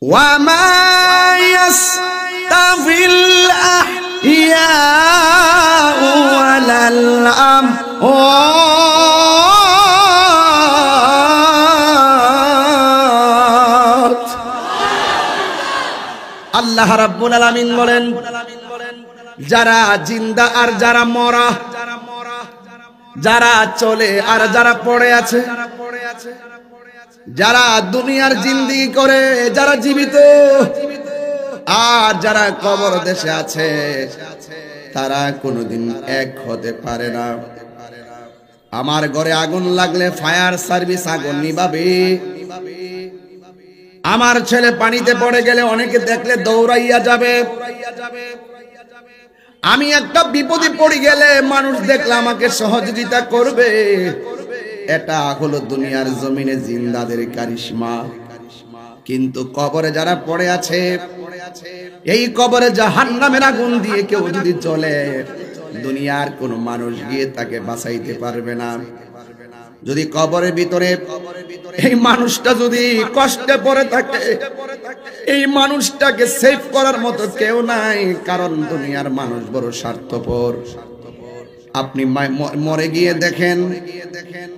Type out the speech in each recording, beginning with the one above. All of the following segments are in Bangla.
وما يستوي الأحياء ولا الأموات আল্লাহ রাব্বুল আলামিন বলেন, যারা জিন্দা আর যারা মরা, যারা চলে আর যারা পড়ে আছে, যারা দুনিয়ার জিন্দেগি করে, যারা জীবিত আর যারা কবর দেশে আছে, তারা কোনোদিন এক হতে পারে না। আমার ঘরে আগুন লাগলে ফায়ার সার্ভিস আগুন নিভাবে। আমার ছেলে পানিতে পড়ে গেলে অনেকে দেখলে দৌড়াইয়া যাবে। আমি একটা বিপদে পড়ে গেলে মানুষ দেখলে আমাকে সহযোগিতা করবে। এটা হলো দুনিয়ার জমিনে জিন্দাদের কারিশমা। কিন্তু কবরে যারা পড়ে আছে, এই কবরে জাহান্নামের আগুন দিয়ে কেউ যদি চলে, দুনিয়ার কোন মানুষ গিয়ে তাকে বাঁচাইতে পারবে না। যদি কবরের ভিতরে এই মানুষটা যদি কষ্টে পড়ে থাকে, এই মানুষটাকে সেভ করার মতো কেউ নাই। কারণ দুনিয়ার মানুষ বড় স্বার্থপর। আপনি মরে গিয়ে দেখেন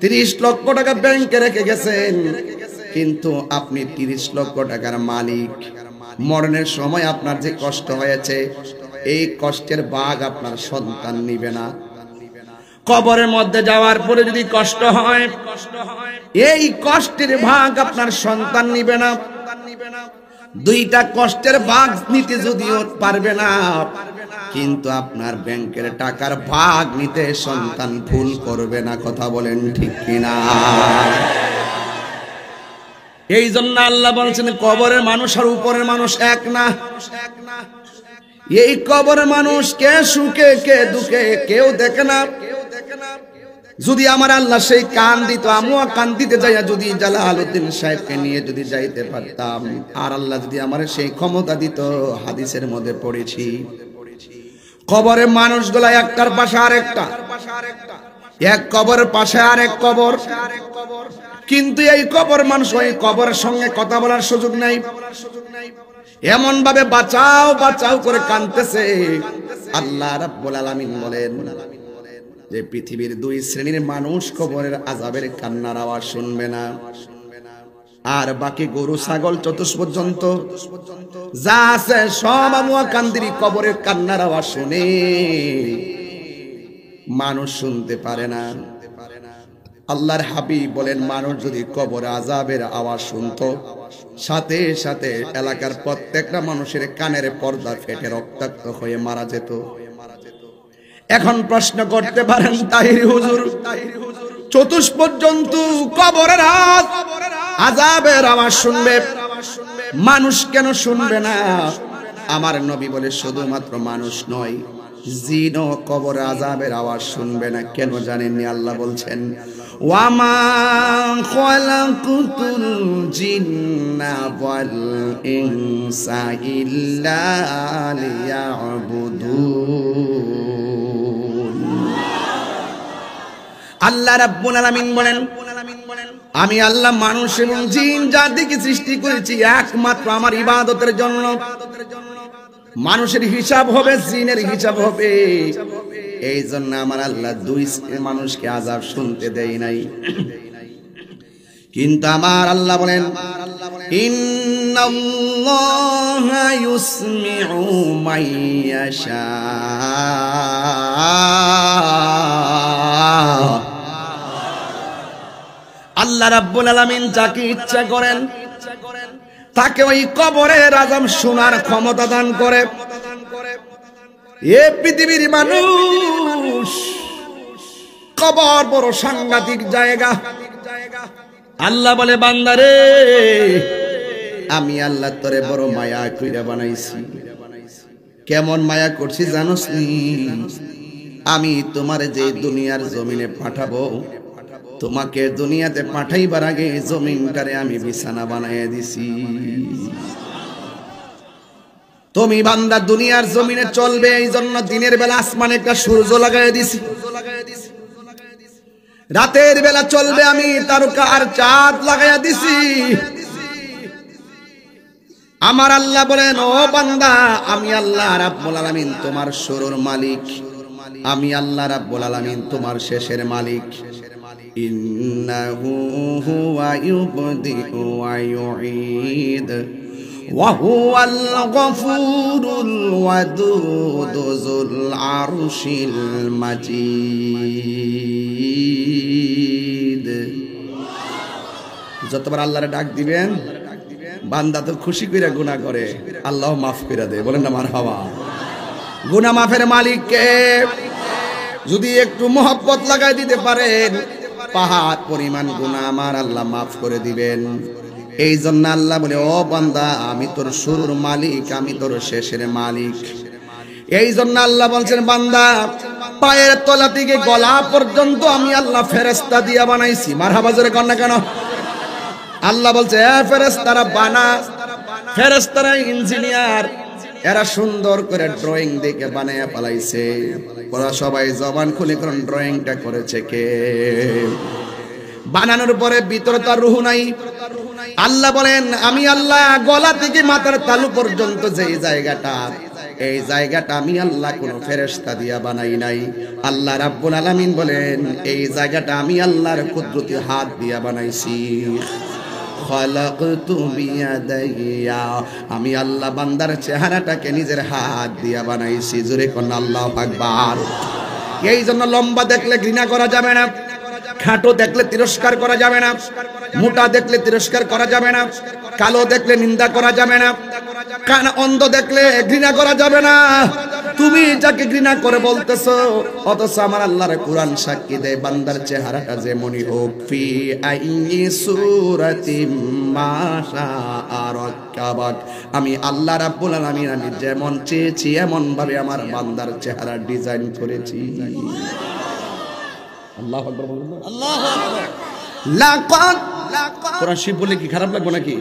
30 লক্ষ টাকা ব্যাংকে রেখে গেছেন, কিন্তু আপনি 30 লক্ষ টাকার মালিক। মরণের সময় আপনার যে কষ্ট হয়েছে, এই কষ্টের ভাগ আপনার সন্তান নিবে না। কবরের মধ্যে যাওয়ার পরে যদি কষ্ট হয়, এই কষ্টের ভাগ আপনার সন্তান নিবে না। দুইটা কষ্টের ভাগ নিতে যদিও পারবে না, কিন্তু আপনার ব্যাংকের টাকার ভাগ নিতে সন্তান ভুল করবে না। কথা বলেন ঠিক কিনা? এই জন্য আল্লাহ বলছেন, কবরের মানুষ আর উপরের মানুষ এক না। এই কবরের মানুষ কে সুখে কে দুঃখে কেউ দেখে না। যদি আমার আল্লাহ সেই কান দিত, আমিও কান দিতে যাইয়া যদি জালালউদ্দিন সাহেবকে নিয়ে যদি যাইতে পারতাম, আর আল্লাহ যদি আমার সেই ক্ষমতা দিত, হাদিসের মধ্যে পড়েছি কবরের মানুষগুলা একটার পাশে আরেকটা, এক কবরের পাশে আরেক কবর, কিন্তু এই কবর মানুষ ওই কবরের সঙ্গে কথা বলার সুযোগ নাই। এমন ভাবে বাঁচাও বাঁচাও করে কাঁদতেছে। আল্লাহ রাব্বুল আলামিন বলেন যে পৃথিবীর 2 শ্রেণীর মানুষ কবরের আযাবের কান্নার আওয়াজ শুনবে না, আর বাকি গরু ছাগল চতুষ্পর্যন্ত যা আছে সব আমুয়া কান্দিরি কবরের কান্নার আওয়াজ শুনে, মানুষ শুনতে পারে না। আল্লাহর হাবিব বলেন, মানুষ যদি কবর আযাবের আওয়াজ শুনতো, সাথে সাথে এলাকার প্রত্যেকটা মানুষের কানের পর্দা ফেটে রক্তাক্ত হয়ে মারা যেত। এখন প্রশ্ন করতে পারেন, তাহির হুজুর, চতুষ্পর্যন্ত কবরের আযাবের আওয়াজ শুনবে, মানুষ কেন শুনবে না? আমার নবী বলে, শুধুমাত্র মানুষ নয়, জিনও কবর আযাবের আওয়াজ শুনবে না। কেন জানেননি? আল্লাহ বলছেন, ওয়ামা খালাকুতুল জিন্না ওয়াল ইনসা ইল্লা লিয়াবুদুন। আল্লাহ রাব্বুল আলামিন বলেন, আমি আল্লাহ মানুষ এবং জিন জাতিকে সৃষ্টি করেছি একমাত্র আমার ইবাদতের জন্য। মানুষের হিসাব হবে, জিনের হিসাব হবে। এই জন্য আমার আল্লাহ 2 শ্রেণীর মানুষকে আযাব শুনতে দেয় নাই। কিন্তু আমার আল্লাহ বলেন, ইন্নাল্লাহা ইউসমিউ মাইয়াশা। আল্লাহ রাব্বুল আলামিন যাকে ইচ্ছা করেন তাকে ওই কবরের আযাব শোনার ক্ষমতা দান করে। এ পৃথিবীর মানুষ, কবর বড় সাংঘাতিক জায়গা। আল্লাহ বলে, বান্দারে, আমি আল্লাহ তোরে বড় মায়া কইরা বানাইছি। কেমন মায়া করছি জানোস নি? আমি তোমারে যে দুনিয়ার জমিনে পাঠাবো, তোমাকে দুনিয়াতে পাঠাইবার আগে জমিনটারে আমি বিছানা বানাইয়া দিছি। তুমি বান্দা দুনিয়ার জমিনে চলবে, এই জন্য দিনের বেলা আসমানে একটা সূর্য লাগাইয়া দিছি। রাতের বেলা চলবে, আমি তারকা আর চাঁদ লাগাইয়া দিছি। আমার আল্লাহ বলেন, ও বান্দা, আমি আল্লাহ রাব্বুল আলামিন তোমার শুরুর মালিক, আমি আল্লাহ রাব্বুল আলামিন তোমার শেষের মালিক। ইন্নাহু হুয়া ইউবদিউ ওয়া ইউঈদ ওয়া হুয়াল গফুরুল ওয়াদুদ যুল আরশিল মাজিদ। যতবার আল্লাহরে ডাক দিবেন, বান্দা তো খুশি কইরা গুনাহ করে, আল্লাহ মাফ কইরা দেয়। বলেন না মারহাবা। গুনাহ মাফের মালিক কে? যদি একটু মোহব্বত লাগাই দিতে পারেন, পাহাড় পরিমাণ গুনাহ আমার আল্লাহ মাফ করে দিবেন। এই জন্য আল্লাহ বলে, ও বান্দা, আমি তোর শুরুর মালিক, আমি তোর শেষের মালিক। এই জন্য আল্লাহ বলছেন, বান্দা, পায়ের তলা থেকে গলা পর্যন্ত আমি আল্লাহ ফেরেশতা দিয়া বানাইছি। মারহাবা জোরে কর না কেন? আল্লাহ বলছে, ফেরেশতারা বানা, ফেরেশতারা ইঞ্জিনিয়ার, এরা সুন্দর করে ড্রয়িং দেখে বানায়া পালাইছে। ওরা সবাই জবান খুলে কোন ড্রয়িংটা করেছে কে? বানানোর পরে ভিতরে তার রূহ নাই। আল্লাহ বলেন, আমি আল্লাহ গলা থেকে মাথার তালু পর্যন্ত যেই জায়গাটা, এই জায়গাটা আমি আল্লাহ কোন ফেরেশতা দিয়া বানাই নাই। আল্লাহ রাব্বুল আলামিন বলেন, এই জায়গাটা আমি আল্লাহর কুদরতি হাত দিয়া বানাইছি। খালাকতু বিয়াদাইয়া, আমি আল্লাহ বান্দার চেহারাটাকে নিজের হাত দিয়া বানাইছি। জোরে কোন আল্লাহু আকবার। এই জন্য লম্বা দেখলে ঘৃণা করা যাবে না, খাটো দেখলে তিরস্কার করা যাবে না, মোটা দেখলে তিরস্কার করা যাবে না, কালো দেখলে নিন্দা করা যাবে না, কান অন্ধ দেখলে ঘৃণা করা যাবে না। তুমি যাকে ঘৃণা করে বলতেছো, অথচ আমার আল্লাহর কোরআন সাক্ষী দেয়, বান্দার চেহারাটা যেমনই হোক, ফি আইয়ি সূরাতিম মা শাআ রাক্কাবাক, আমি আল্লাহ রাব্বুল আলামিন আমি যেমন চেয়েছি এমন ভাবে আমার বান্দার চেহারা ডিজাইন করেছি। আল্লাহু আকবার বলুন। আল্লাহু আকবার। লাকাদ, কোরআন শরীফ বলে কি খারাপ লাগবে নাকি?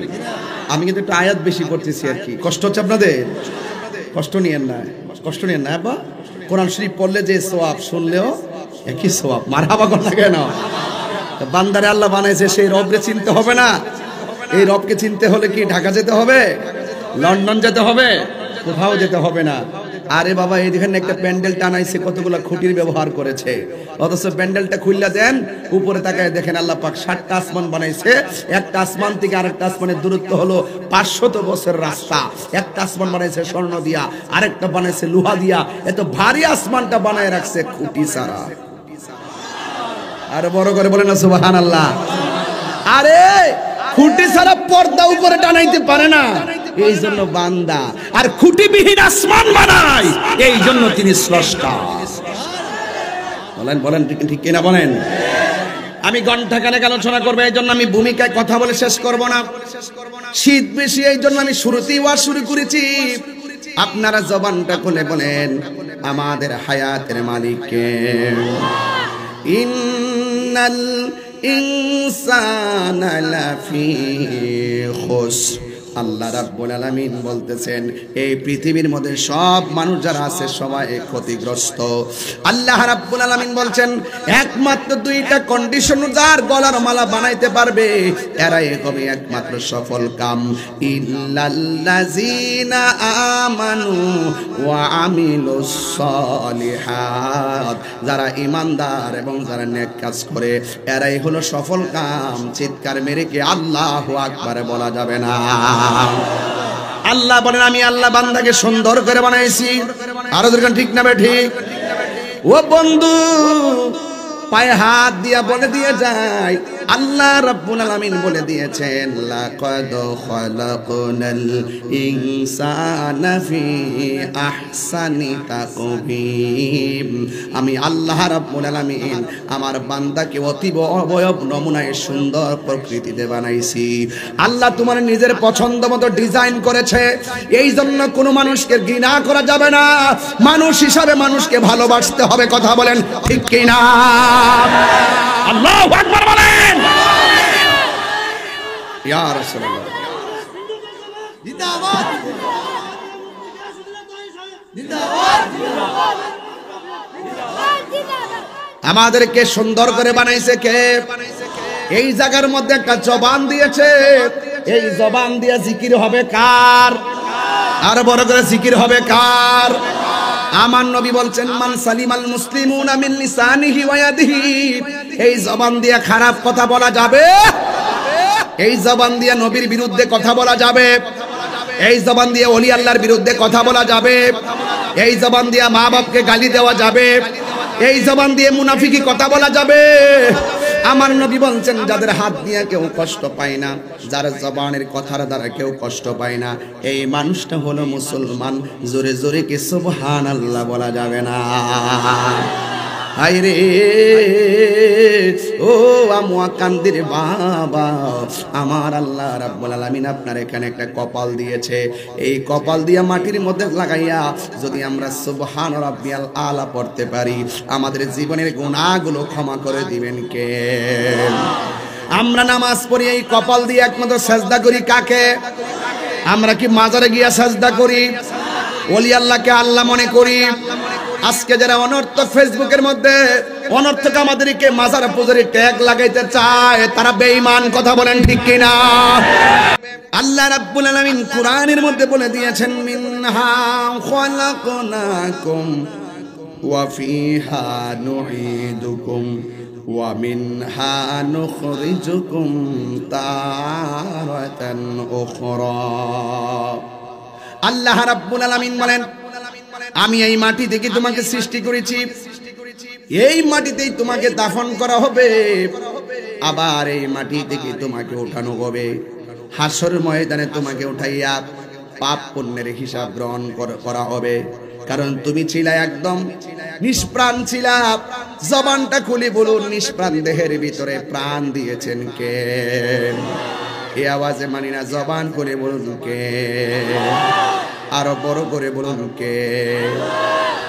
আমি কিন্তু একটু আয়াত বেশি করতেছি আর কি। কষ্ট হচ্ছে আপনাদের? কষ্ট নিয়েন না, কষ্ট নিয়েন না বাবা। কোরআন শরীফ পড়লে যে সওয়াব, শুনলেও একই সওয়াব। মারহাবা কথা কেন? বান্দারে আল্লাহ বানাইছে, সেই রবকে চিনতে হবে না? এই রবকে চিনতে হলে কি ঢাকা যেতে হবে, লন্ডন যেতে হবে, কোথাও যেতে হবে না। আরে বাবা, এই দেখেন একটা প্যান্ডেল টানাইছে, কতগুলো খুঁটির ব্যবহার করেছে, অথচ প্যান্ডেলটা খুললা দেন, উপরে তাকায় দেখেন আল্লাহ পাক 7টা আসমান বানাইছে। একটা আসমান থেকে আরেকটা আসমানের দূরত্ব হলো 500 বছর রাস্তা। একটা আসমান বানাইছে স্বর্ণ দিয়া, আরেকটা বানাইছে লোহা দিয়া। এত ভারী আসমানটা বানায় রাখছে খুঁটি ছাড়া। আর বড় করে বলেন না সুবহানাল্লাহ। আরে খুঁটি ছাড়া পর্দা উপরে টানাইতে পারে না, এই জন্য বান্দা আর খুঁটিবিহীন আসমান বানায়, এই জন্য তিনি স্রষ্টা। বলেন বলেন ঠিক কিনা বলেন? আমি ঘন্টাখানেক আলোচনা করবো, এই জন্য আমি ভূমিকায় কথা বলে শেষ করব না। শীত বেশি, এই জন্য আমি শুরুতেই ওয়াজ শুরু করেছি। আপনারা জবানটা খুলে বলেন, আমাদের হায়াতের মালিক কে? ইন্নাল ইনসানা লাফি খুসর, আল্লাহ রাব্বুল আলামিন বলতেছেন, এই পৃথিবীর মধ্যে সব মানুষ যারা আছে সবাই ক্ষতিগ্রস্ত। আল্লাহ রাব্বুল আলামিন বলছেন, একমাত্র 2টা কন্ডিশন যার গলার মালা বানাইতে পারবে, এরাই হবে একমাত্র সফল কাম। ইল্লাল্লাযিনা আমানু ওয়া আমিলুস সলিহাত, যারা ঈমানদার এবং যারা নেক কাজ করে, এরাই হলো সফল কাম। চিৎকার মেরে কি আল্লাহু আকবার বলা যাবে না? আল্লাহ বলেন, আমি আল্লাহ বান্দাকে সুন্দর করে বানাইছি। আরো দরকার ঠিক না? ঠিক। ও বন্ধু, পায়ে হাত দিয়া বলে দিয়ে যায়, আল্লাহ রাব্বুল আলামিন বলে দিয়েছেন, লাকাদ খালাকনাল ইনসানা ফি আহসানি তাকবীম, আমি আল্লাহ রাব্বুল আলামিন আমার বান্দাকে অতীব অবয়ব নমুনায় সুন্দর প্রকৃতিতে বানাইছি। আল্লাহ তোমার নিজের পছন্দ মতো ডিজাইন করেছে, এই জন্য কোনো মানুষকে ঘৃণা করা যাবে না। মানুষ হিসাবে মানুষকে ভালোবাসতে হবে। কথা বলেন ঠিক কি না? আল্লাহু আকবার বলেন। ইয়া রাসূলুল্লাহ, জিন্দাবাদ জিন্দাবাদ জিন্দাবাদ। আমাদেরকে সুন্দর করে বানাইছে কে? এই জায়গার মধ্যে একটা জবান দিয়েছে, এই জবান দিয়ে জিকির হবে কার? আর বড় করে জিকির হবে কার? আমার নবী বলছেন মান সালিমাল মুসলিমুনা মিন লিসানিহি ওয়া ইয়াদিহি। এই জবান দিয়ে খারাপ কথা বলা যাবে, এই জবান দিয়ে নবীর বিরুদ্ধে কথা বলা যাবে, এই জবান দিয়ে ওলি আল্লাহর বিরুদ্ধে কথা বলা যাবে, এই জবান দিয়ে মা বাপকে গালি দেওয়া যাবে, এই জবান দিয়ে মুনাফিকি কথা বলা যাবে। আমার নবী বলছেন যাদের হাত দিয়ে কেউ কষ্ট পায় না, যার জবানের কথার দ্বারা কেউ কষ্ট পায় না, এই মানুষটা হলো মুসলমান। জোরে জোরে কি সুবহানাল্লাহ বলা যাবে না? হায়রে ও আমুয়াকান্দির বাবা, আমার আল্লাহ রাব্বুল আলামিন আপনার এখানে একটা কপাল দিয়েছে। এই কপাল দিয়ে মাটির মধ্যে লাগাইয়া যদি আমরা সুবহান রাব্বিয়াল আলা পড়তে পারি, আমাদের জীবনের গুনাহগুলো ক্ষমা করে দিবেন কে? আমরা নামাজ পড়ি এই কপাল দিয়ে একমাত্র সাজদা করি কাকে? আমরা কি মাজারে গিয়া সাজদা করি? ওলি আল্লাহকে আল্লাহ মনে করি? আজকে যারা অনর্থক ফেসবুকের মধ্যে অনর্থক আমাদেরকে মাজার পূজারি ট্যাগ লাগাইতে চায়, তারা বেঈমান। কথা বলেন ঠিক কিনা? আল্লাহ রাব্বুল আলামিন কোরআনের মধ্যে বলে দিয়েছেন মিনহা খালাকনাকুম ওয়া ফিহা নুঈদুকুম ওয়া মিনহা নুখরিজুকুম তারাতান উখরা। আল্লাহ রাব্বুল আলামিন বলেন আমি এই মাটি থেকে তোমাকে সৃষ্টি করেছি, এই মাটিতেই তোমাকে দাফন করা হবে, আবার এই মাটি থেকে তোমাকে উঠানো হবে। হাসর ময়দানে তোমাকে উঠাইয়া পাপ পুণ্যের হিসাব গ্রহণ করা হবে। কারণ তুমি ছিলা একদম নিষ্প্রাণ ছিলা। জবানটা খুলে বলুন, নিষ্প্রাণ দেহের ভিতরে প্রাণ দিয়েছেন কে? এই আওয়াজে মানি না, জবান খুলে বলুন কে? আরো বড় করে বলুন কে?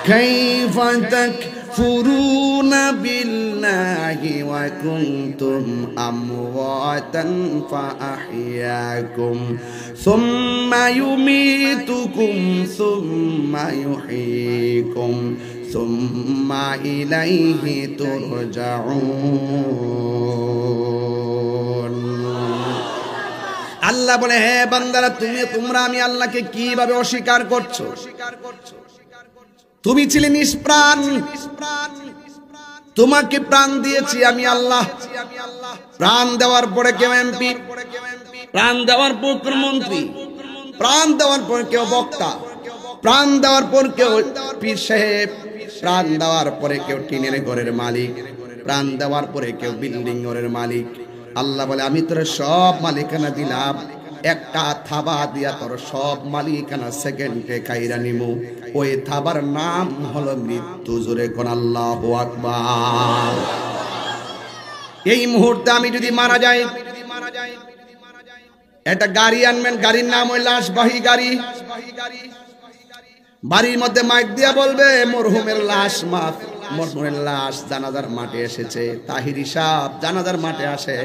কাইফা তাকফুরুনা বিল্লাহি ওয়া কুনতুম আমওয়াতান ফাআহইয়াকুম সুম্মা ইউমীতুকুম সুম্মা ইউহয়ীকুম সুম্মা ইলাইহি তুরজাউন। আল্লাহ বলে হে বান্দারা, তোমরা আমি আল্লাহকে কিভাবে অস্বীকার করছো? তুমি ছিলে নিষ্প্রাণ, তোমাকে প্রাণ দিয়েছি আমি আল্লাহ। প্রাণ দেওয়ার পরে কেউ এমপি, প্রাণ দেওয়ার পর কেউ মন্ত্রী, প্রাণ দেওয়ার পর কেউ বক্তা, প্রাণ দেওয়ার পর কেউ পীর সাহেব, প্রাণ দেওয়ার পরে কেউ টিনের ঘরের মালিক, প্রাণ দেওয়ার পরে কেউ বিল্ডিং ঘরের মালিক। আল্লাহ বলে আমি তোর সব মালিকানা দিলাম, একটা থাবা দিয়া তোর সব মালিকানা সেকেন্ডে কাইরা নিমু। ওই থাবার নাম হলো মৃত্যু। জোরে কোন আল্লাহু আকবার। এই মুহূর্তে আমি যদি মারা যাই, একটা গাড়ি আনবেন, গাড়ির নাম ওই লাশবাহী গাড়ি। বাড়ির মধ্যে মাইক দিয়া বলবে মরহুমের লাশ মাফ, মরহুমের লাশ জানাজার মাঠে এসেছে। তাহিরি সাহেব জানাজার মাঠে আসে,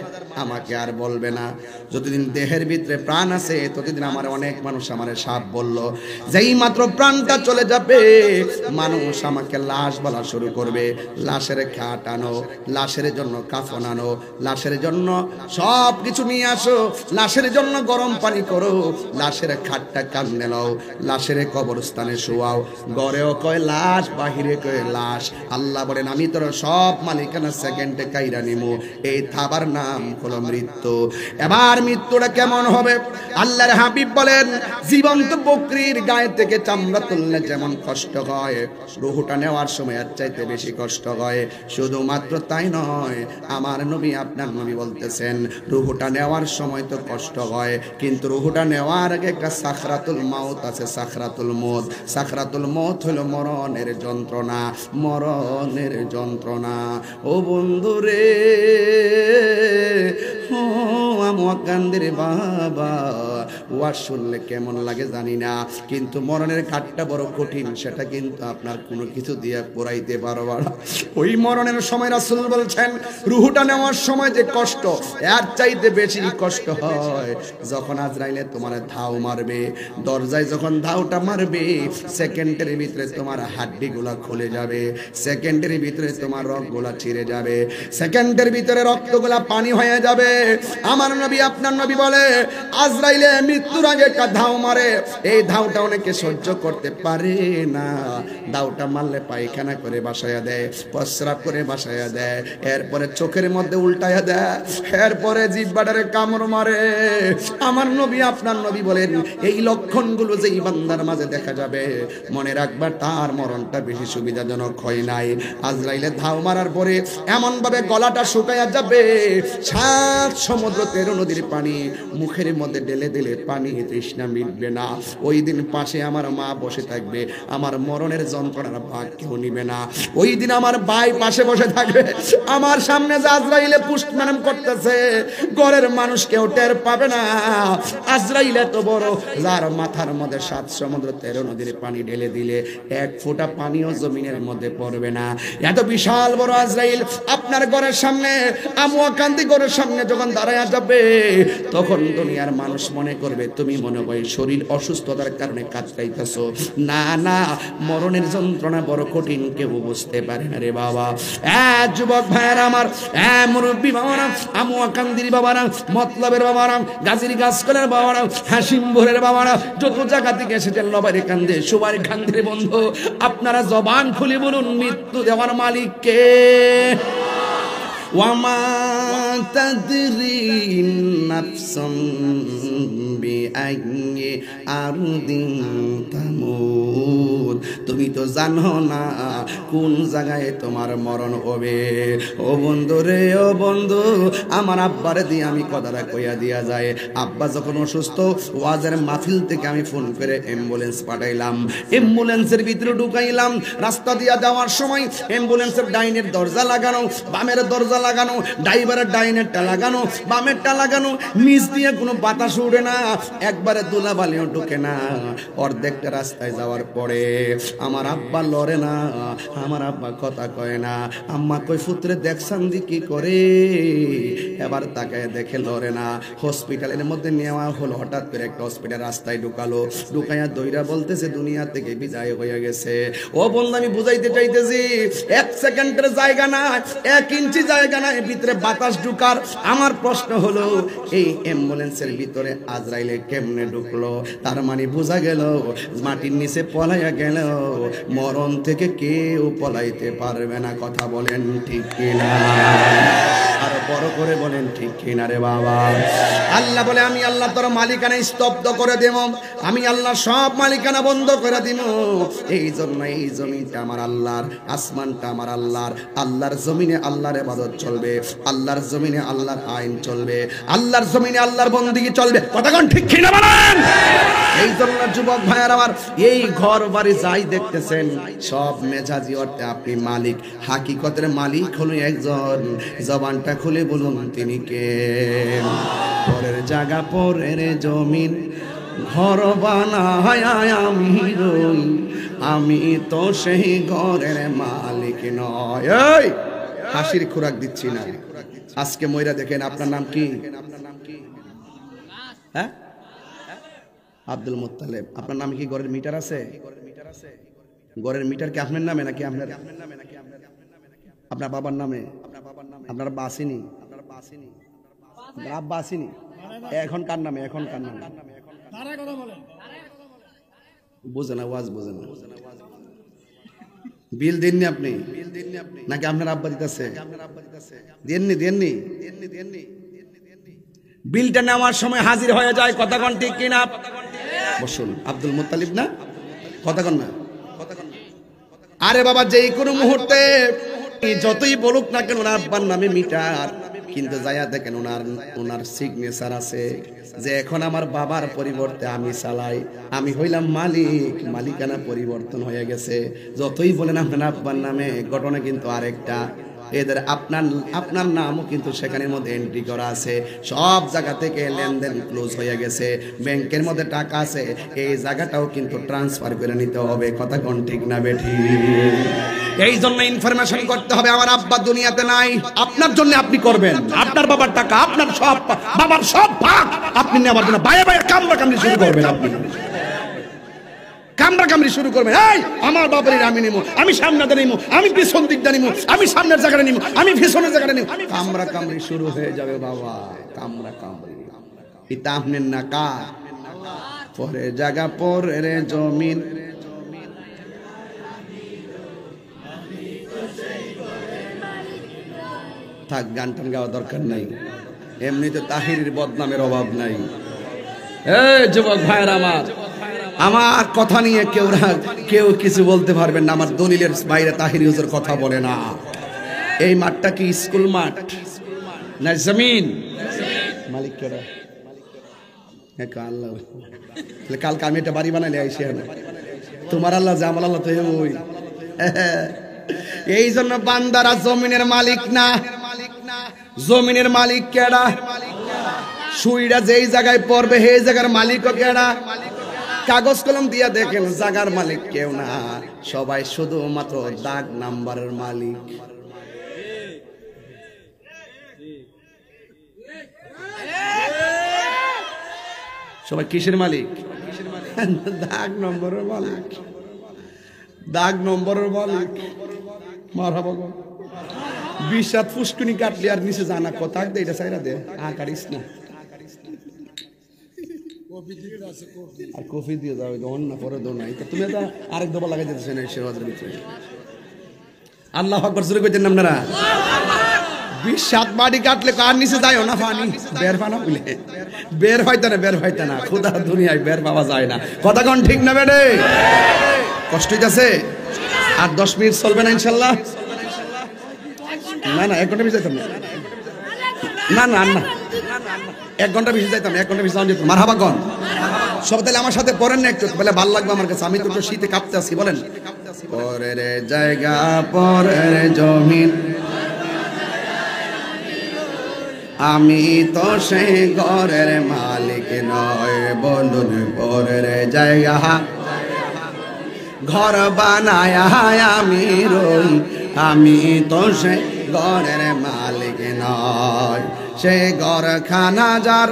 আমাকে আর বলবে না। যতদিন দেহের ভিতরে প্রাণ আছে ততদিন আমার অনেক মানুষ আমার সাপ বলল। যেই মাত্র প্রাণটা চলে যাবে, মানুষ আমাকে লাশ বলা শুরু করবে। লাশের খাট আনো, লাশের জন্য কাফন আনো, লাশের জন্য সব কিছু নিয়ে আসো, লাশের জন্য গরম পানি করো, লাশের খাটটা কান্দে নাও, লাশের কবরস্থানে শোয়াও। ঘরেও কয় লাশ, বাহিরে কয় লাশ। আল্লাহ বলেন আমি তোর সব মালিকানা সেকেন্ডে কাইরা নিমু। এই থাবার নাম হলো মৃত্যু। এবার মৃত্যুটা কেমন হবে? আল্লাহর হাবিব বলেন জীবন্ত বকরির গায়ে থেকে চামড়া তুললে যেমন কষ্ট হয়, রুহটা নেওয়ার সময় এর চাইতে বেশি কষ্ট হয়। শুধুমাত্র তাই নয়, আমার নবী আপনার নবী বলতেছেন রুহটা নেওয়ার সময় তো কষ্ট হয়, কিন্তু রুহটা নেওয়ার আগে একটা সাখরাতুল মাউত আছে। সাখরাতুল মউত, সাখরাতুল মউত হলো মরণের যন্ত্রণা, মরণের যন্ত্রণা। ও বন্ধুরে, ও আমকান্দের বাবা, ও ওয়াজ শুনলে কেমন লাগে জানি না, কিন্তু মরণের ঘাটটা বড় কঠিন, সেটা কিন্তু আপনার কোনো কিছু দিয়ে পুরাইতে পারবা না। ওই মরণের সময় রাসূল বলছেন রুহুটা নেওয়ার সময় যে কষ্ট, এর চাইতে বেশি কষ্ট হয় যখন আজরাইলে তোমার ধাও মারবে। দরজায় যখন ধাওটা মারবে, সেকেন্ডের ভিতরে তোমার হাড্ডিগুলা খুলে যাবে, সেকেন্ডের ভিতরে তোমার রগগুলা ছিঁড়ে যাবে, সেকেন্ডের ভিতরে রক্তগুলা পানি হয়ে যাবে। আমার নবী আপনার নবী বলে আজরাইলে মৃত্যুর আগে একটা ধাও মারে, এই ধাওটা অনেকে সহ্য করতে পারে না। ধাওটা মারলে পায়খানা করে বাসায়া দেয়, প্রস্রাব করে বাসায়া দেয়, এরপরে চোখের মধ্যে উল্টায়া দেয়, এরপরে জিহ্বাটারে কামড় মারে। আমার নবী আপনার নবী বলেন এই লক্ষণগুলো যে বান্দার মাঝে দেখা যাবে, মনে রাখবা তার মরণটা বেশি সুবিধাজনক হয় নাই। আজরাইলে ধাও মারার পরে এমন ভাবে গলাটা শুকায়া যাবে, 7 সমুদ্র 13 নদীর পানি মুখের মধ্যে ঢেলে দিলে পানি তৃষ্ণা মিটবে না। ওই দিন পাশে আমার মা বসে থাকবে, আমার মরণের যন্ত্রণার ভাগ কেউ নিবে না। ওই দিন আমার ভাই পাশে বসে থাকবে, আমার সামনে যে আজরাইলে পোস্টমর্টম করতেছে, ঘরের মানুষ কেউ টের পাবে না। আজরাইল এত বড়, যার মাথার মধ্যে 7 সমুদ্র 13 নদীর পানি ঢেলে দিলে 1 ফোঁটা পানিও জমিনের মধ্যে পড়বে না। এত বিশাল বড় আজরাইল আপনার ঘরের সামনে, আমুয়াকান্দি ঘরের সামনে যখন দাঁড়ায় যাবে, তখন দুনিয়ার মানুষ মনে করবে তুমি মনে হয় শরীর অসুস্থতার কারণে কাতরাইতেছো। না না, মরণের যন্ত্রণা বড় কঠিন, কেউ বুঝতে পারে না রে বাবা। যুবক ভাইয়ের আমার, মুরব্বী বাবারা, আমুয়াকান্দির বাবারা, মতলবের বাবারা, গাজীর গাছকলের বাবারা, হাসিমপুরের বাবারা, যত জায়গা থেকে এসেছেন লবারে কান্দে সুবারে কান্দির বন্ধু, আপনারা জবান খুলে বলুন মৃত্যু দেওয়ার মালিক কে? ওয়ামা তাদরি নাফসুম বিআইয়ি আরদিন তামুত, তুমি তো জানো না কোন জায়গায় তোমার মরণ হবে। ও বন্ধু রে, ও বন্ধু, আমার আব্বারে দিয়ে আমি কথাটা কইয়া দিয়া যায়। আব্বা যখন অসুস্থ, ওয়াজের মাহফিল থেকে আমি ফোন করে অ্যাম্বুলেন্স পাঠাইলাম, অ্যাম্বুলেন্সের ভিতরে ঢুকাইলাম। রাস্তা দিয়া যাওয়ার সময় অ্যাম্বুলেন্সের ডাইনের দরজা লাগানো, বামের দরজা লাগানো, ড্রাইভারের ডাইনেরটা লাগানো, বামেরটা লাগানো, নিচ দিয়ে কোনো বাতাস উড়ে না, একবারে ধুলাবালিও ঢুকে না। অর্ধেকটা রাস্তায় যাওয়ার পরে আমার আব্বা লড়ে না, আমার আব্বা কথা কয় না। আম্মা কই পুত্রে দেখছান দি কি করে, এবার তাকায় দেখে লড়ে না। হসপিটালের মধ্যে নেওয়া হলো, হঠাৎ করে একটা হসপিটাল রাস্তায় ঢুকালো, ঢুকাইয়া দইরা বলতেছে দুনিয়া থেকে বিদায় হয়ে গেছে। ও বন্ধু, আমি বুঝাইতে চাইতেছি 1 সেকেন্ডের জায়গা না, 1 ইঞ্চি জায়গা না ভিতরে বাতাস ঢুকার। আমার প্রশ্ন হলো এই অ্যাম্বুলেন্সের ভিতরে আজরাইলে কেমনে ঢুকলো? তার মানে বোঝা গেল মাটির নিচে পলাইয়া গেল, মরণ থেকে কেউ পলাইতে পারবে না। কথা বলেন ঠিক কিনা? আরো বড় করে বলেন ঠিক কিনা রে বাবা? আল্লাহ বলে আমি আল্লাহ তোর মালিকানা স্তব্ধ করে দেব, আমি আল্লাহ সব মালিকানা বন্ধ করে দিব। এই জন্য এই জমিনটা আমার আল্লাহর, আসমানটা আমার আল্লাহর। আল্লাহর জমিনে আল্লাহর ইবাদত চলবে, আল্লাহর জমিনে আল্লাহর আইন চলবে, আল্লাহর জমিনে আল্লাহর বন্দেগী চলবে। কথা কোন ঠিক কিনা বলেন? এই জন্য যুবক ভাইয়ার আমার, এই ঘর বাড়ি যাই দেখতেছেন সব মেজাজি অর্থে আপনি মালিক, হাকিকতের মালিক হলো একজন। জবানটা খুলে বলুন তিনি কে? পরের জায়গা পরের জমিন ঘর বানায় আমি রই, আমি তো সেই ঘরের মালিক নয়। এই হাসির খোরাক দিচ্ছি না, আজকে ময়রা দেখেন। আপনার নাম কি? হ্যাঁ, আব্দুল মুত্তালেব। আপনার নামে কি ঘরের মিটার আছে? ঘরের মিটার কি আপনার নামে নাকি আপনার বাবার নামে? আপনার আব্বা আসেনি? আব্বা আসেনি? এখন কার নামে? এখন কার নামে? বুঝে না, ওয়াজ বুঝে না। বিল দেননি আপনি নাকি আপনার আব্বা দিতেছে? দেননি। বিলটা নেওয়ার সময় হাজির হয়ে যায়। কথা কোন ঠিক কিনা? বসুন। আব্দুল মুত্তালিব না? কথা কোন না? আরে বাবা, যেই কোনো মুহূর্তে যতই বলুক না কেন ওনার আব্বার নামে মিটার, কিন্তু যাইয়া দেখেন ওনার সিগনেচার আছে যে এখন আমার বাবার পরিবর্তে আমি চালাই, আমি হইলাম মালিক, মালিকানা পরিবর্তন হয়ে গেছে। যতই বলেন আপনার আব্বার নামে, ঘটনা কিন্তু আরেকটা। এদের আপনার নামও কিন্তু সেখানের মধ্যে এন্ট্রি করা আছে। সব জায়গা থেকে লেনদেন ক্লোজ হয়ে গেছে, ব্যাংকের মধ্যে টাকা আছে, এই জায়গাটাও কিন্তু ট্রান্সফার করে নিতে হবে। কথা কোন ঠিক না বেঠি? এই জন্য ইনফরমেশন করতে হবে। আমার আব্বা দুনিয়াতে নাই, আপনার জন্য আপনি করবেন। আপনার বাবার টাকা, আপনার সব বাবার সব ভাগ আপনি নেওয়ার জন্য বাইরে বাইরে কামড়া কামড়ি শুরু করবেন। আপনি কামড়া কামড়ি শুরু করবেন। এই আমার বাবার আমি নিমু, আমি সামনে নিমু, আমি পিছন দিকটা নিমু, আমি সামনের জায়গাটা নিমু, আমি পিছনের জায়গাটা নিমু। কামড়া কামড়ি শুরু হয়ে যাবে বাবা, কামড়া কামড়ি। এটা আপনার না কার? পরে জায়গা পরে জমিন, থাক গান টান গাওয়া দরকার নাই, এমনিতে তাহিরের বদনামের অভাব নাই। এই যুবক ভাইরা আমার কথা নিয়ে কেউ কিছু বলতে পারবেন না। আমার দলিলের বাইরে তাহির হুজুর কথা বলে না। এই মাঠটা কি স্কুল মাঠ না জমিন? মালিক কেডা? আল্লাহ। কালকে আমি একটা বাড়ি বানাইলে আইসি, তোমার আল্লাহ যে আমার আল্লাহ তো ওই। এই জন্য বান্দারা জমিনের মালিক না, জমিনের মালিক কেডা? সুইরা যেই জায়গায় পড়বে সেই জায়গার মালিকও কেডা? কাগজ কলম দিয়া দেখেন, জায়গার মালিক কেউ না, সবাই শুধুমাত্র দাগ নাম্বারের মালিক। সবাই কিসের মালিক? দাগ নম্বরের মালিক, দাগ নম্বরের মালিক। মারহাবা। 20 ফুসকুনি কাটলি আর নিচে জানা কথা দে, এটা চাইরা দে, কাটিস না। আর কফি দিয়ে যাও, অন্য পরে দো নাই। তুমি এটা আরেক দফা লাগাই দিতেছেন এই শেরওয়াজের ভিতরে। আল্লাহু আকবার জোরে কইতেন না আপনারা? 20 বাড়ি কাটলে কার নিচে যায় না পানি? বের পানা বলে বের হইতে না, খোদা দুনিয়ায় বের পাওয়া যায় না। কথা কোন ঠিক না বেডে? কষ্ট হইতাছে? আর 10 মিনিট চলবে না ইনশাআল্লাহ? না 1 ঘন্টা বেশি যাইতাম না 1 ঘন্টা বেশি যাইতাম, 1 ঘন্টা বেশি যেত। মারহাবা কোন সব তাহলে আমার সাথে পড়েন না একটু, বলে ভালো লাগবে আমার কাছে। আমি তো শীতে কাঁপতে আছি। বলেন, পরের জায়গা পরের জমিন, আমি তো সেই ঘরের মালিক নয়। বলুন পরের জায়গা ঘর বানায় আমি রই, আমি তো সেই ঘরের মালিক নয়। সে ঘরখানা যার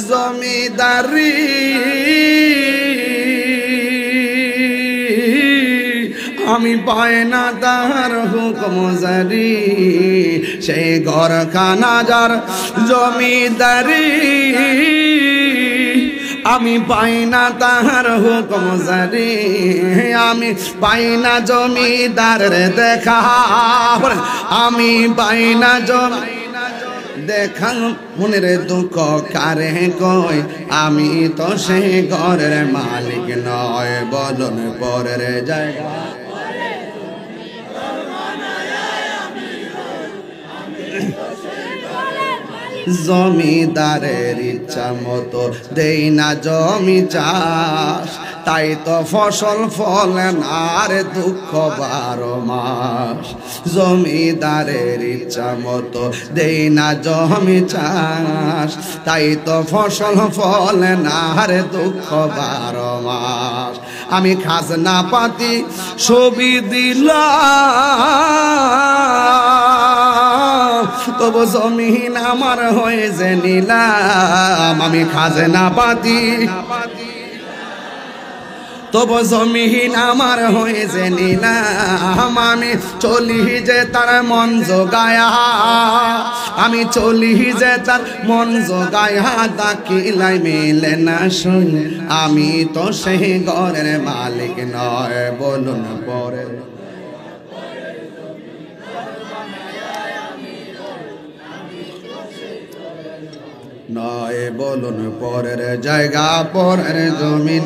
জমিদারি, আমি পাই না তার হুকুম জারি। সেই ঘরখানা যার জমিদারি, আমি পাই না তাহার হুকুম জারি। আমি পাই না জমিদারের দেখা, আমি পাই না জমি দেখা। মনের দুঃখ কারে কই, আমি তো সেই ঘরের মালিক নয়। বলুন পরের জায়গা জমিদারের ইচ্ছা মতো দেই না জমি চাষ, তাই তো ফসল ফলে না আর দুঃখ 12 মাস। জমিদারের ইচ্ছা মতো দেই না জমি চাষ, তাই তো ফসল ফলে না আর দুঃখ 12 মাস। আমি খাজনা পাতি ছবি দিলাম, তবু জমিন আমার হয়ে যে নিলাম। আমি খাজনা পাতি তবু জমিন আমার হয়ে যে নিলাম। আমি চলি যে তার মন জোগায়া, আমি চলি যে তার মন জোগায়া, দাকিলাই মিলে না শুন, আমি তো সেই ঘরের মালিক নয়। বলুন পরের নয়, বলুন পরের জায়গা পরের জমিন,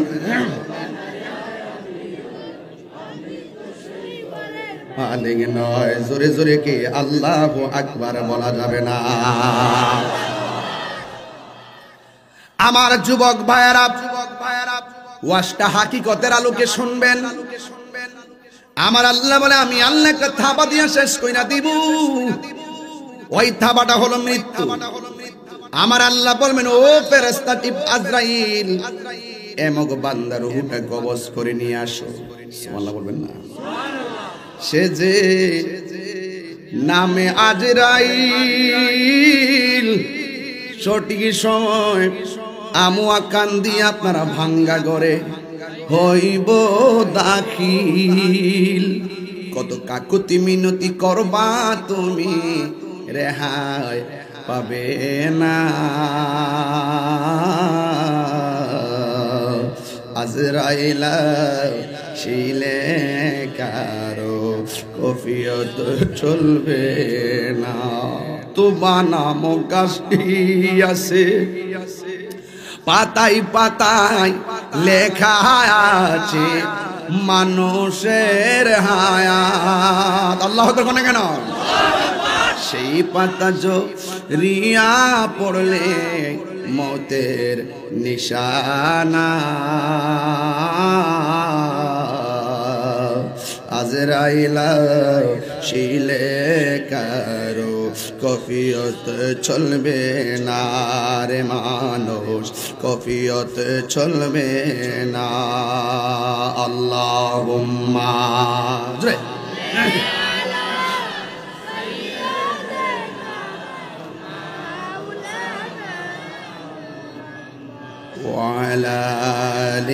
মালিক নয়। জোরে জোরে কি আল্লাহু আকবার বলা যাবে না? আমার যুবক ভাইয়েরা, ওয়াজটা হাকিকতের আলোকে শুনবেন। আমার আল্লাহ বলে আমি আল্লাহ একটা থাবা দিয়া শেষ কইরা দিব, ওই থাবাটা হলো মৃত্যু। আমার আল্লাহ বলবেন ও ফেরেশতা টিপ আজরাইল এমক বান্দার রূহটা কবজ করে নিয়ে আসো। সুবহানাল্লাহ বলবেন না? সে যে নামে আজরাইল সঠিক সময় আমুয়া কান্দি আপনারা ভাঙ্গা করে হইব দাখিল। কত কাকুতি মিনতি করবা তুমি রেহাই পাবে না। আজরাইলা শিলে কারো কফিয়ত চলবে না। তোমা নাম গাছটি আছে পাতায় পাতায় লেখা আছে মানুষের হায়াত। আল্লাহ কোন কেন সেই পাতা রিয়া পড়লে মতের নিশানা। আজরাইলা শিলে কারো কফিয়ত চলবে না রে মানুষ, কফিয়ত চলবে না। আল্লাহুম্মা وعلى آل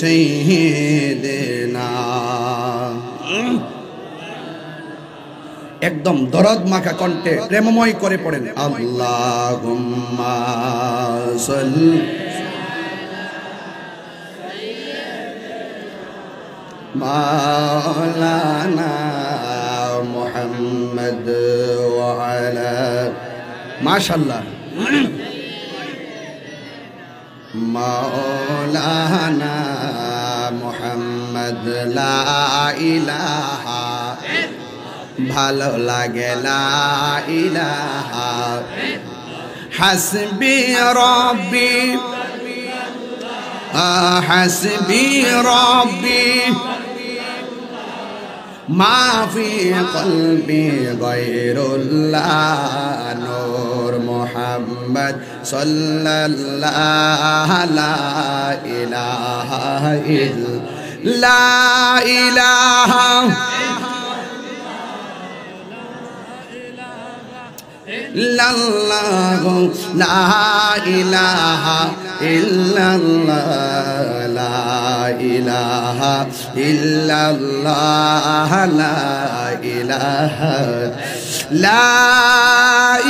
سيدنا একদম দরদ মাখা কণ্ঠে প্রেমময় করে পড়েন আল্লাহুম্মা সাল্লি মাওলানা মুহাম্মদ ওয়া আলা মাশাআল্লাহ মাওলানা মুহাম্মদ লা ইলাহা ভালো লাগে লা ইলাহা হাসবি রব্বি হাসবি রব্বি মা ফি কলবি গায়রুল্লাহ নূর মুহাম্মদ সাল্লাল্লাহু লা ইলাহা ইল্লা ইলাহা ইল্লাল্লাহু লা ইলাহা ইল্লাল্লাহ লা ইলাহা ইল্লাল্লাহ লা ইলাহা লা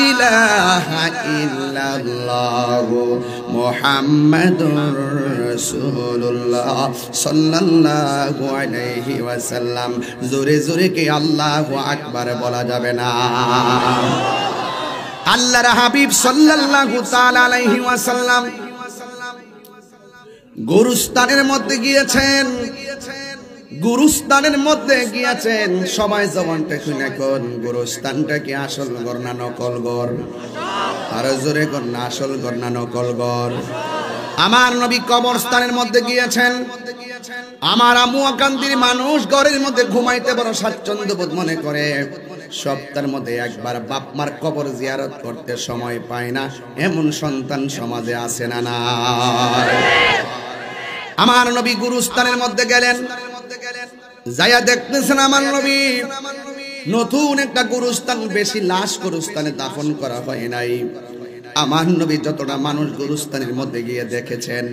ইলাহা ইল্লাল্লাহ মুহাম্মাদুর রাসূলুল্লাহ সাল্লাল্লাহু আলাইহি ওয়াসাল্লাম। জোরে জোরে কি আল্লাহু আকবার বলা যাবে না? আল্লাহর হাবিব সাল্লাল্লাহু তাআলা আলাইহি ওয়াসাল্লাম গুরুস্থানের মধ্যে গিয়েছেন, গুরুস্থানের মধ্যে গিয়েছেন। সবাই জবানটা শুনে কোন গুরুস্থানটা কি আসল ঘর না নকল ঘর? আর জোরে কোন না আসল ঘর না নকল ঘর? আমার নবী কবরস্থানের মধ্যে গিয়েছেন। আমার আম্মু আকান্তির মানুষ ঘরের মধ্যে ঘুমাইতে বড় স্বাচ্ছন্দ্য বোধ মনে করে। সপ্তাহের মধ্যে একবার বাপ মার কবর জিয়ারত করতে সময় পায় না, এমন সন্তান সমাজে আছে না না? আমার নবী গুরুস্থানের মধ্যে গেলেন, যাইয়া দেখতেছেন আমার নবী নতুন একটা গুরুস্থান, বেশি লাশ গুরুস্থানে দাফন করা হয় নাই। আমার নবী যতটা মানুষ গুরুস্থানের মধ্যে গিয়ে দেখেছেন,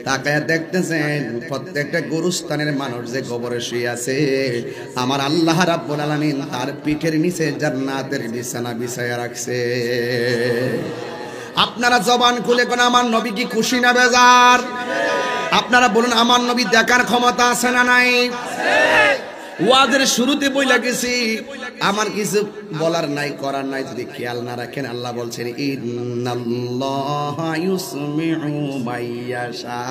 তাকায়া দেখতেছেন প্রত্যেকটা গুরুস্থানের মানুষ যে কবরে শুয়ে আছে, আমার আল্লাহ রাব্বুল আলামিন তার পিঠের নিচে জান্নাতের বিছানা বিছায়া রাখছে। আপনারা জবান খুলে কোন আমার নবী কি খুশি না বেজার? আপনারা বলুন আমার নবী দেখার ক্ষমতা আছে না নাই? ওয়াজের শুরুতে বইলা গেছি, আমার কিছু বলার নাই করার নাই, যদি খেয়াল না রাখেন আল্লাহ বলছেন ইন্নাল্লাহা ইউসমিউ মাইয়াশা।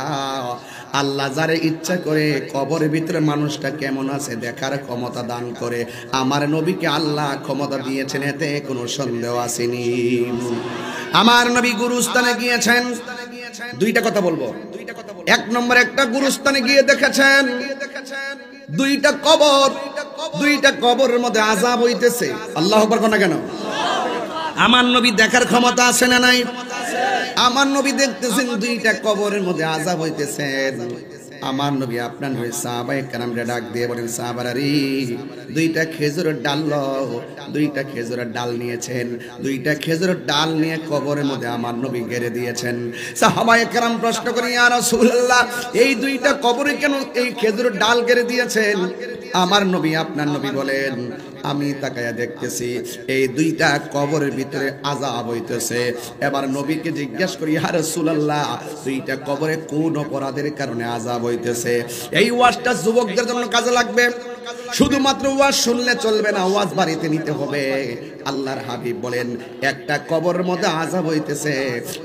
আল্লাহ যারে ইচ্ছা করে কবরের ভিতরে মানুষটা কেমন আছে দেখার ক্ষমতা দান করে। আমার নবীকে আল্লাহ ক্ষমতা দিয়েছেন, এতে কোনো সন্দেহ আসেনি। আমার নবী গুরুস্থানে গিয়েছেন, দুইটা কথা বলবো। এক নম্বর, একটা গুরুস্থানে গিয়ে দেখেছেন দুইটা কবর, দুইটা কবরের মধ্যে আযাব হইতেছে। আল্লাহু আকবার কোন কেন? আমার নবী দেখার ক্ষমতা আছে না নাই? আমার নবী দেখতেছেন দুইটা কবরের মধ্যে আযাব হইতেছেন। আমার নবী আপনার নবী সাহাবায়ে কেরামরে ডাক দিয়ে বলেন, সাহাবারা রে, দুইটা খেজুরের ডাল লও। দুইটা খেজুরের ডাল নিয়েছেন, দুইটা খেজুরের ডাল নিয়ে কবরের মধ্যে আমার নবী গেড়ে দিয়েছেন। সাহাবায়ে কেরাম প্রশ্ন করেন, ইয়া রাসূলুল্লাহ, এই দুইটা কবরে কেন এই খেজুরের ডাল গেড়ে দিয়েছেন? আমার নবী আপনার নবী বলেন, আমি তাকায়া দেখতেছি এই দুইটা কবরের ভিতরে আযাব হইতেছে। এবার নবীকে জিজ্ঞেস করি, ইয়া রাসূলুল্লাহ, দুইটা কবরে কোন অপরাধের কারণে আযাব হইতেছে? এই ওয়াজটা যুবকদের জন্য কাজে লাগবে। শুধুমাত্র ওয়াজ শুনলে চলবে না, ওয়াজ বাড়িতে নিতে হবে। আল্লাহর হাবিব বলেন, একটা কবরের মধ্যে আযাব হইতেছে,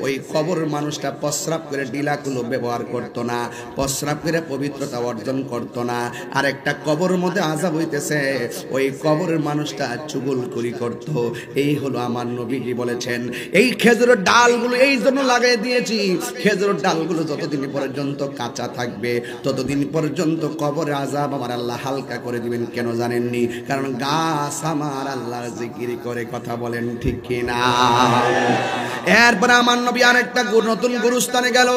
ওই কবর মানুষটা প্রস্রাব করে ডিলাগুলো ব্যবহার করতো না, প্রস্রাব করে পবিত্রতা অর্জন করতো না। আর একটা কবরের মধ্যে আযাব হইতেছে, ওই কবরের মানুষটা চুগলখড়ি করত। এই হলো আমার নবীজি বলেছেন। এই খেজুরের ডালগুলো এই জন্য লাগাই দিয়েছি, খেজুরের ডালগুলো যতদিন পর্যন্ত কাঁচা থাকবে ততদিন পর্যন্ত কবরে আযাব আমার আল্লাহ হালকা করে দিবেন। কেন জানেননি? কারণ গাছ আমার আল্লাহর জিকির করে। কথা বলেন ঠিক কিনা? এরপর আমার নবী আরেকটা নতুন গুরুস্থানে গেল।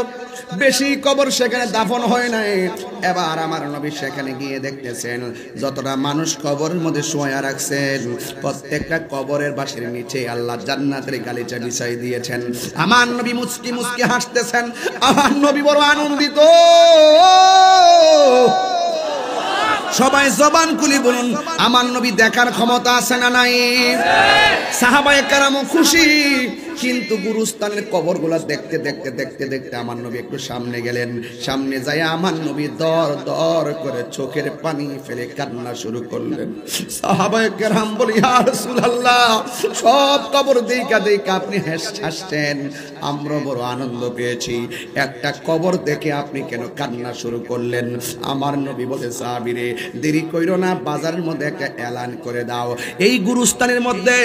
বেশি কবর সেখানে দাফন হয় নাই। এবার আমার নবী সেখানে গিয়ে দেখতেছেন যতটা মানুষ কবরের মধ্যে শোয়া রাখছেন, প্রত্যেকটা কবরের বাঁশের নিচে আল্লাহ জান্নাতের গালিচা বিছাই দিয়েছেন। আমার নবী মুচকি মুচকি হাসতেছেন। আমার নবী বড় আনন্দিত। সবাই জবান খুলে বলুন, আমার নবী দেখার ক্ষমতা আছে না নাই? সাহাবায়ে কেরামও খুশি। কিন্তু গুরুস্থানের কবরগুলা দেখতে দেখতে দেখতে দেখতে আমার নবী একটু সামনে গেলেন। সামনে যায় আমার নবী দর দর করে চোখের পানি ফেলে কান্না শুরু করলেন। সাহাবায়ে কেরাম বলে, ইয়া রাসূলুল্লাহ, সব কবর দেখা দেখা আপনি হাসছেন, আমরা বড় আনন্দ পেয়েছি, একটা কবর দেখে আপনি কেন কান্না শুরু করলেন? আমার নবী বলে, সাহাবীরে, দেরি কইরো না, বাজারের মধ্যে একটা এলান করে দাও, এই গুরুস্থানের মধ্যে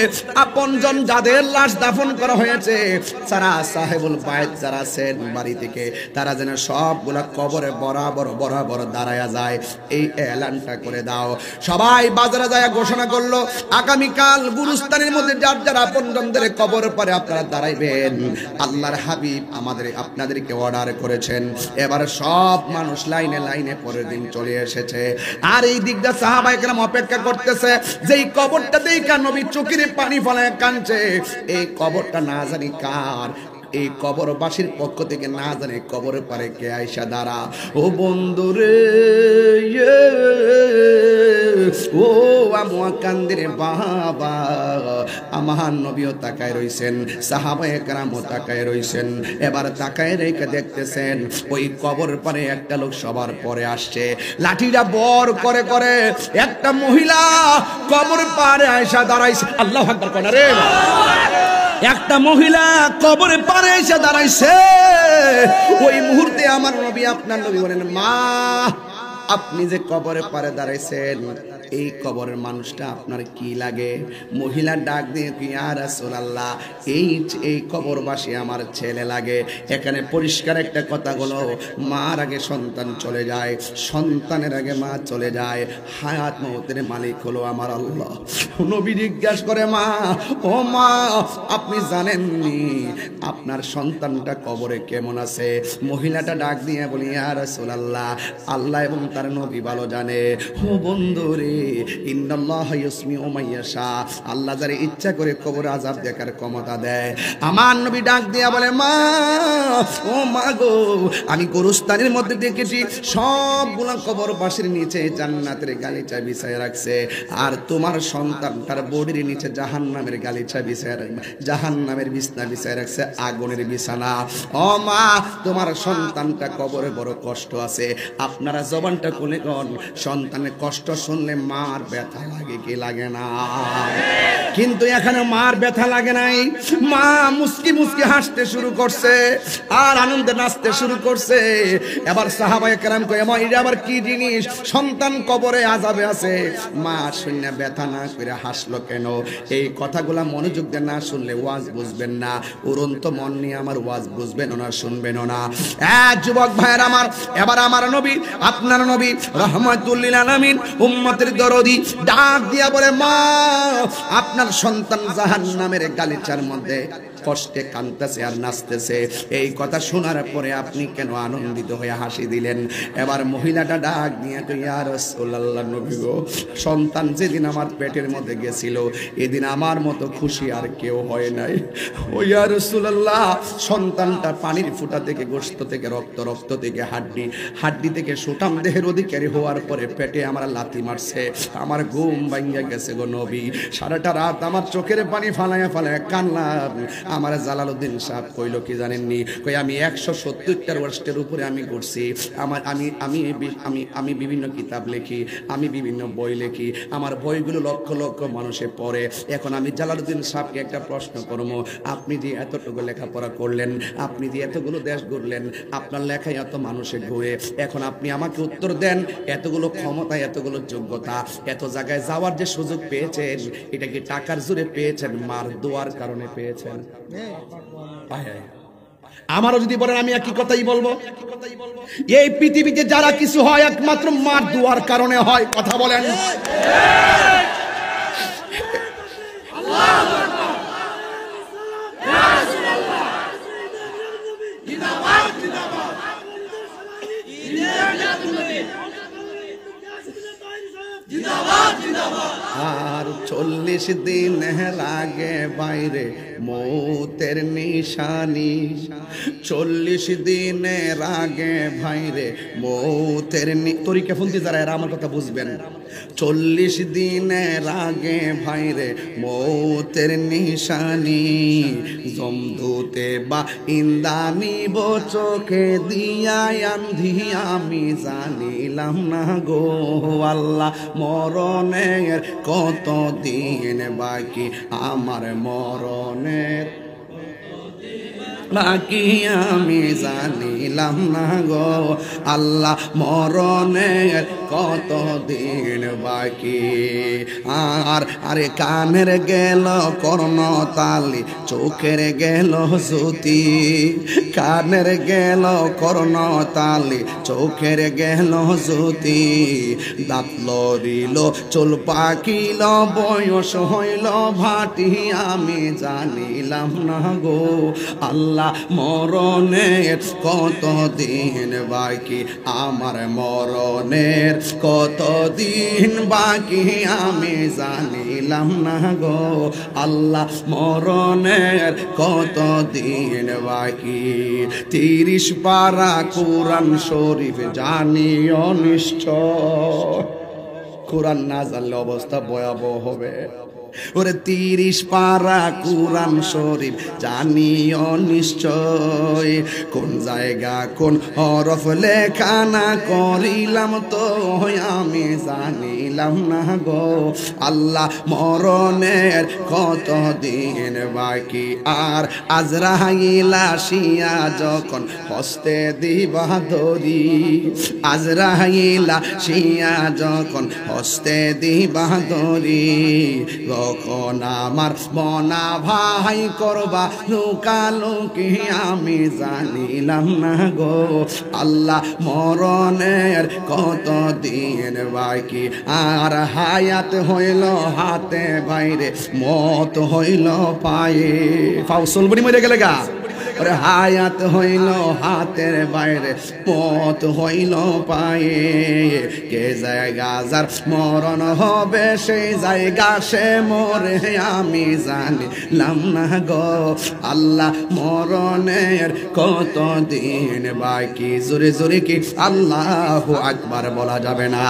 আপনজন যাদের লাশ দাফন করা হয়েছে, যারা সাহেবুল বাইত যারা আছেন বাড়ি থেকে, তারা যেন সবগুলা কবরে বরাবর বরাবর দাঁড়ায়া যায়, এই এলানটা করে দাও। সবাই বাজারে যায় ঘোষণা করলো, আগামীকাল গুরুস্থানের মধ্যে যার যার আপনজনদের কবর পরে আপনারা দাঁড়াইবেন। আল্লাহর হাবিব আপনাদেরকে অর্ডার করেছেন। এবার সব মানুষ লাইনে লাইনে পরের দিন চলে এসেছে। আর এই দিকটা সাহাবায়ে কেরাম অপেক্ষা করতেছে, যেই কবরটা দেখা নবী চোখের পানি ফলায় কাঁদছে, এই কবরটা না জানি কার। এই কবরবাসীর পক্ষ থেকে না জানে কবরের পারে কে আইসা দাঁড়া। ও বন্ধুরে, ও আমুয়া কান্দিরে বাবা, আমার নবীও তাকায় রইছেন, সাহাবায়ে কেরামও তাকায় রইছেন। এবার তাকায় রেখে দেখতেছেন ওই কবর পারে একটা লোক সবার পরে আসছে, লাঠিটা বর করে করে একটা মহিলা কবর পারে আয়সা দাঁড়াইছে। আল্লাহু আকবার কোন রে? একটা মহিলা কবরে পারে এসে দাঁড়াইছে। ওই মুহূর্তে আমার নবী আপনার নবী বলেন, মা, আপনি যে কবরে পারে দাঁড়াইছেন, এই কবরের মানুষটা আপনার কি লাগে? মহিলা ডাক দিয়ে, ইয়া রাসূলুল্লাহ, এই কবরবাসী আমার ছেলে লাগে। এখানে পরিষ্কার একটা কথা হলো, মার আগে সন্তান চলে যায়, সন্তানের আগে মা চলে যায়। হায়াত মওতের মালিক হলো আমার আল্লাহ। নবী জিজ্ঞাসা করে, মা, ও মা, আপনি জানেননি আপনার সন্তানটা কবরে কেমন আছে? মহিলাটা ডাক দিয়ে বলি, ইয়া রাসূলুল্লাহ, আল্লাহ এবং তার নবী ভালো জানে। ও বন্ধুরে, ইন্নাল্লাহা ইউসমিউ মান ইয়াশা, আল্লাহ যারে ইচ্ছা করে কবর আযাব দেখার ক্ষমতা দেয়। আমার নবী ডাক দিয়া বলে, মা, ও মা গো, আমি গোরস্থানের মধ্যে দেখেছি সবগুলা কবরবাসীর নিচে জান্নাতের গালিচা বিছায় রাখছে, আর তোমার সন্তান তার বডির নিচে জাহান্নামের গালিচা বিছায় রাখছে, জাহান্নামের বিছানা বিছায় রাখছে, আগুনের বিছানা। ও মা, তোমার সন্তানটা কবরে বড় কষ্ট আছে। আপনারা জবানটা খুলে কোন, সন্তানের কষ্ট শুনলে মার ব্যথা লাগে কি লাগে না? কিন্তু এখানে মার ব্যথা লাগে নাই। মা মুস্কি মুস্কি হাসতে শুরু করছে আর আনন্দে নাচতে শুরু করছে। এবার সাহাবায়ে কেরাম কয়, মা, এটা আবার কি জিনিস? সন্তান কবরে আযাবে আছে। মা শুনে ব্যথা না করে হাসলো কেন? এই কথাগুলা মনোযোগ দিয়ে না শুনলে ওয়াজ বুঝবেন না। উড়ন্ত মন নিয়ে আমার ওয়াজ বুঝবেন না, শুনবেন না। যুবক ভাইয়ের আমার, এবার আমার নবী আপনার নবী রাহমাতুল লিল আলামিন উম্মতের দরদি ডাক দিয়া বলে, মা আপনার সন্তান জাহান্নামের গালিচার মধ্যে কষ্টে কাঁদতেছে আর নাচতেছে, এই কথা শোনার পরে আপনি কেন আনন্দিত হয়ে হাসি দিলেন? এবার মহিলাটা ডাক দিয়ে কই, ইয়া রাসূলুল্লাহ নবী গো, সন্তান যেদিন আমার পেটের মধ্যে গেছিল এদিন আমার মতো খুশি আর কেউ হয় নাই। ও ইয়া রাসূলুল্লাহ, সন্তানটা পানির ফুটা থেকে গোশত থেকে রক্ত, রক্ত থেকে হাড্ডি, হাড্ডি থেকে সুঠাম দেহের অধিকারী হওয়ার পরে পেটে আমার লাথি মারছে, আমার ঘুম ভাঙিয়া গেছে গো নবী। সারাটা রাত আমার চোখের পানি ফালাইয়া ফালাইয়া কান্নাম। আমার জালালউদ্দিন সাহেব কইল কি জানেননি, কই আমি 170টার ওয়ার্স্টের উপরে আমি করছি, আমার আমি আমি আমি আমি বিভিন্ন কিতাব লিখি, আমি বিভিন্ন বই লিখি, আমার বইগুলো লক্ষ লক্ষ মানুষে পড়ে। এখন আমি জালালউদ্দিন সাহেবকে একটা প্রশ্ন করবো, আপনি যে এতটুকু লেখাপড়া করলেন, আপনি যে এতগুলো দেশ ঘুরলেন, আপনার লেখায় এত মানুষে ঘুরে, এখন আপনি আমাকে উত্তর দেন, এতগুলো ক্ষমতা, এতগুলো যোগ্যতা, এত জায়গায় যাওয়ার যে সুযোগ পেয়েছেন, এটা কি টাকার জোরে পেয়েছেন, মার দোয়ার কারণে পেয়েছেন? আমারও যদি বলেন আমি একই কথাই বলবো, এই পৃথিবীতে যারা কিছু হয় একমাত্র মার দোয়ার কারণে হয়। কথা বলেন। আর 40 দিন লাগে বাইরে মৌতের নিশানি, 40 দিনের আগে ভাইরে মৌতের তরিকা ফুলতে যারা এরা আমার কথা বুঝবেন। 40 দিনের আগে ভাইরে মৌতের নিশানি, জমদূতে বা ইন্দানি চোখে দিয়া আন্ধি আমি জানিলাম না গো আল্লাহ, মরণের কত দিন বাকি, আমার মরণের বাকি আমি জানিলাম না গো আল্লাহ, মরণের কত দিন বাকি। আর আরে কানের গেল কর্ণতালি, চোখের গেল জ্যোতি, কানের গেল কর্ণতালি, চোখের গেল জ্যোতি, দাঁত লড়িল চুল পাকিল বয়স হইল ভাটি, আমি জানিলাম না গো আল্লাহ, মরণের কত দিন বাকি, আমার মরণের কত দিন বাকি, আমি জানিলাম না গো আল্লাহ, মরণের কত দিন বাকি। 30 পারা কোরআন শরীফ জানিও নিশ্চয়, কোরআন না জানলে অবস্থা ভয়াবহ হবে। ওরে 30 পারা কোরআন শরীফ জানিও নিশ্চয়, কোন জায়গা কোন হরফ লেখা না করিলাম তো আমি জানিলাম না গো আল্লাহ, মরণের কত দিন বাকি। আর আজরাইল আসিয়া যখন হস্তে দিবা ধরি, আজরাইল আসিয়া যখন হস্তে দিবা ধরি, তখন আমার মনা ভাই করবা লুকালুকি, আমি জানিলাম না গো আল্লাহ, মরণের কত দিন বাকি। আর হায়াত হইল হাতে বাইরে, মত হইল পায়ে, ফাউসল বড়ি মরে গেলে গা। ওরে হায়াত হইল হাতের বাইরে, মত হইল পায়ে, কে জায়গা যার মরণ হবে সেই জায়গা সে মরে, আমি জানিলাম না গো আল্লাহ, মরণের কত দিন বাকি। জোরে জোরে কি আল্লাহু আকবার বলা যাবে না?